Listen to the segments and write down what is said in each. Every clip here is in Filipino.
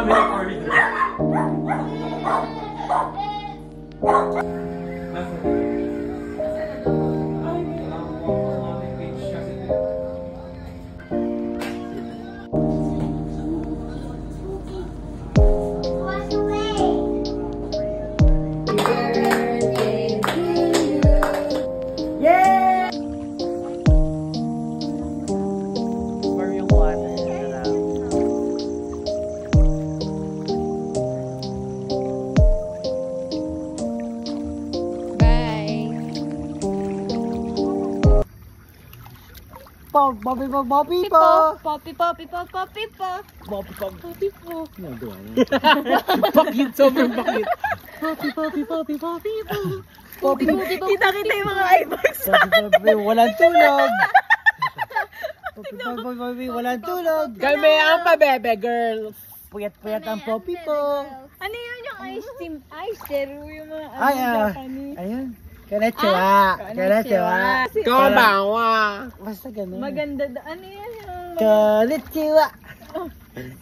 kami recording. Bobby po. Poppy po. Poppy po. Nagawa mo. Bakit? Sobrang bakit? Poppy po. Kita yung mga eyebags. Poppy, walang tulog. Poppy, walang tulog. Kami ang pabebe girls. Puyat-puyat ang Poppy po. Ano yun yung ice zero yung mga Japanese? Ayun. Konnichiwa. Konbanwa. Basta ganun. Maganda. Ano yan yung... Konnichiwa.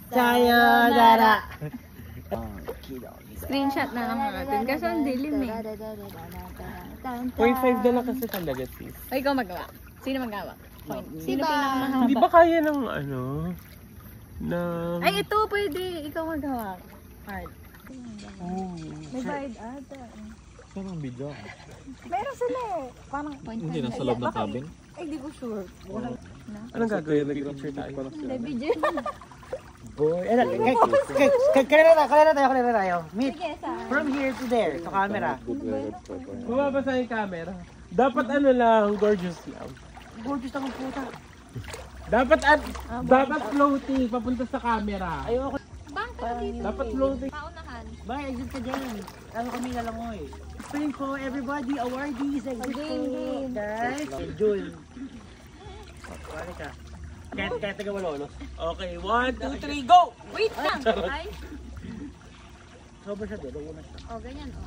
Sayonara. Screenshot na lang natin. Kasi ang dilim eh. 0.5 na lang kasi talaga, sis. O, ikaw magawa. Sino magawa? Sino Hindi pinakamahaba? ba kaya ng ano? Ay, ito pwede. Ikaw magawa. Hard. May bayad ata. Saan ang video? Meron sila eh. Parang Hindi na sa loob ng cabin? Ay, di ko sure. Anong gagawin? Nag-picture tayo. Hindi, video. Boy, kanina tayo. Meet. Sige, saan? From here to there, sa camera. Bumabasa yung camera. Dapat ano lang, gorgeous lang. Gorgeous ang puta. Dapat floating, papunta sa camera. Ayoko. Bangka dito. Dapat floating. Paunahan. Bye, exit ka dyan. Ano kami lalangoy. Spring po, everybody, awardees, exit po. Guys, June. Wala ka. Kaya taga malolos. Okay, 1, 2, 3, go! Wait lang. Ay. Sober siya doon, una siya. O, ganyan o.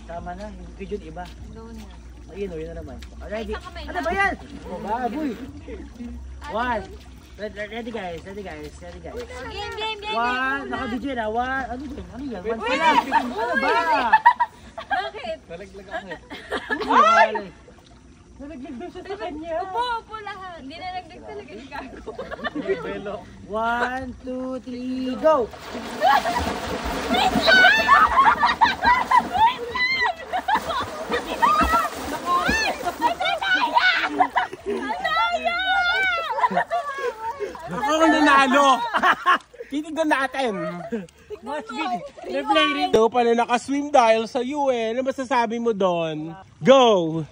Tama na, hindi June iba. Doon yan. Ayun o, yun na naman. Ready? Ay, sa kamay Ano lang. ba yan? Baboy. One. Ready guys. Game. One. Naka-video na. One. Ano yan? One pa lang. Ano ba? Bakit? Nalaglag ako eh. Nalaglag daw siya sa kanya. Upo lahat. Hindi na nagdag talaga yung gago. 1, 2, 3, go! Ako nanalo! Titignan natin! Must be replaying. Daw pala naka-swim dahil sa UN. Ano masasabi mo doon? Go!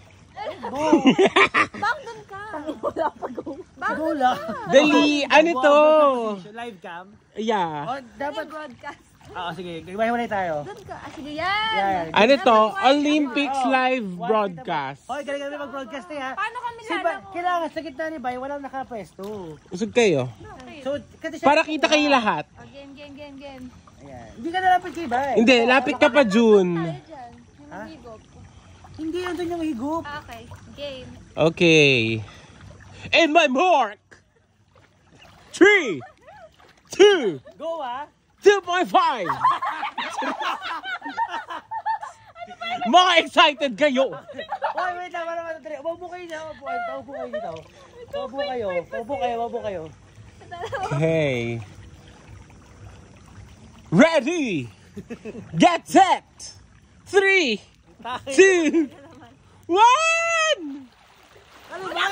Bang, doon ka. Wala pa go. Go lang. Dali! Ano to? Live cam? Yeah. Oh, dapat. Broadcast. Oo, sige. Gagawin tayo. Doon ka. Ah, sige yan. Ano to? Olympics live broadcast. Hoy, galing mag-broadcast ha. Paano kami Kailangan sa gitna ni Bay, walang nakapwesto. Usog kayo. So, kasi siya, Para kita kayo lahat. Oh, game. ayan. Hindi ka nalapit kay Bay. Hindi, lapit ka pa, June. Tayo dyan. Yung higop. Hindi, andun yung higup. Ah, okay. Game. Okay. And my mark! 3, 2, Go 2.5! Mga excited kayo! Hoy, wait lang, Upo kayo dito. Upo kayo. Okay. Ready! Get set! 3, 2, 1! Ano ba?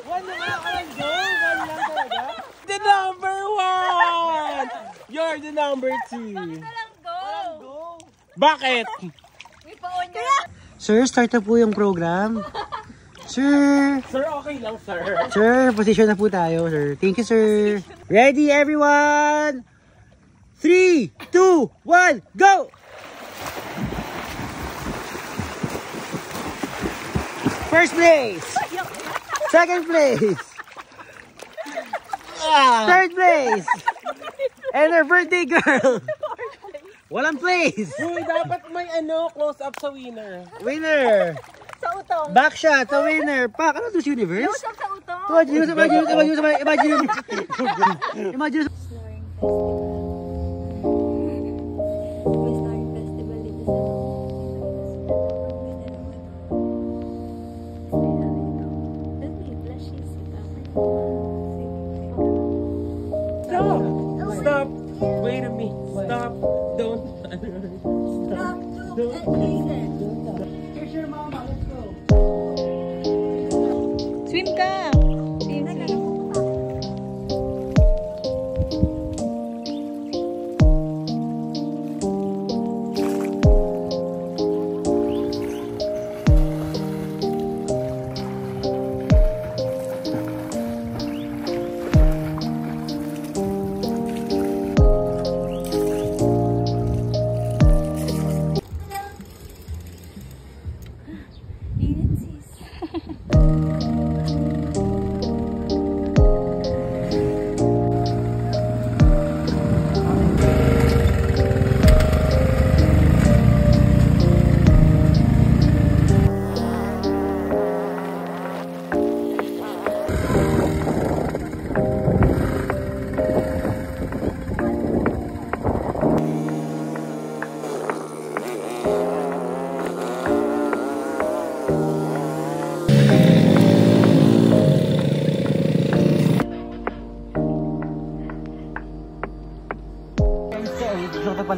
One lang go? One lang talaga? The number 1! You're the number 2. Walang go. Bakit? May paon niya. Sir, start na po yung program. Sir, Sir, okay lang, sir. Sir, position na po tayo, sir. Thank you, sir. Ready, everyone? 3, 2, 1, go! First place. Second place. Third place. And our birthday girl. Walang place. Uy, dapat may close up sa winner. Winner. Sa utong. Back shot, sa winner. Pak, ano this universe? Usap sa utong. Imagine.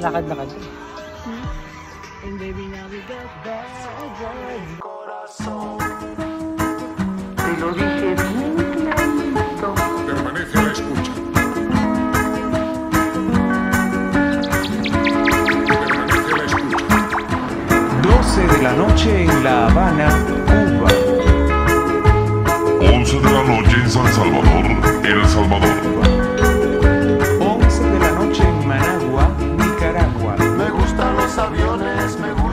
lakad-lakad. And baby, now we got that. Te lo dije bien clarito. Permanece a la escucha. Permanece a la escucha. 12 de la noche en La Habana, Cuba. 11 de la noche en San Salvador, El Salvador. 11 de la noche en Managua, Nicaragua. Me gustan los aviones, me gustan